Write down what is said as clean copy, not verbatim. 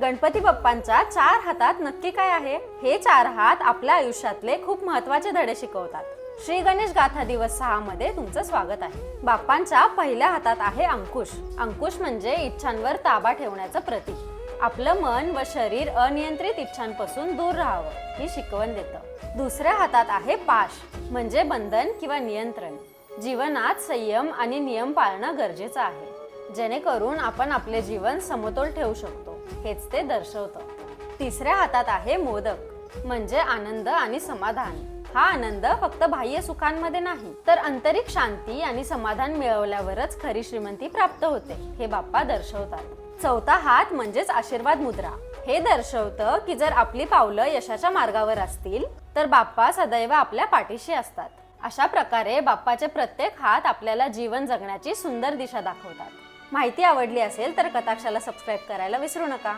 गणपती बाप्पांच्या 4 हातात नक्की काय आहे? हे 4 हात आपल्या आयुष्यातले खूप महत्त्वाचे धडे शिकवतात. श्री गणेश गाथा दिवस 6 मध्ये तुमचं स्वागत आहे. बाप्पांच्या पहिल्या हातात आहे अंकुश. अंकुश म्हणजे इच्छांवर ताबा ठेवण्याचं प्रतीक. आपलं मन व शरीर अनियंत्रित इच्छांपासून दूर राहावं ही शिकवण देतं. दुसऱ्या हातात आहे पाश म्हणजे बंधन किंवा नियंत्रण. जीवनात संयम आणि नियम पाळणं गरजेचं आहे, जेणेकरून आपण आपले जीवन समतोल ठेवू शकतो, हेच ते दर्शवतं. तिसऱ्या हातात आहे मोदक म्हणजे आनंद आणि समाधान. हा आनंद फक्त बाह्य सुखांमध्ये नाही, तर आंतरिक शांती आणि समाधान मिळवल्यावरच खरी श्रीमंती प्राप्त होते, हे बाप्पा दर्शवतात. चौथा हात म्हणजेच आशीर्वाद मुद्रा. हे दर्शवतं की जर आपली पावलं यशाच्या मार्गावर असतील तर बाप्पा सदैव आपल्या पाठीशी असतात. अशा प्रकारे बाप्पाचे प्रत्येक हात आपल्याला जीवन जगण्याची सुंदर दिशा दाखवतात. माहिती आवडली असेल तर कटाक्षाला सबस्क्राईब करायला विसरू नका.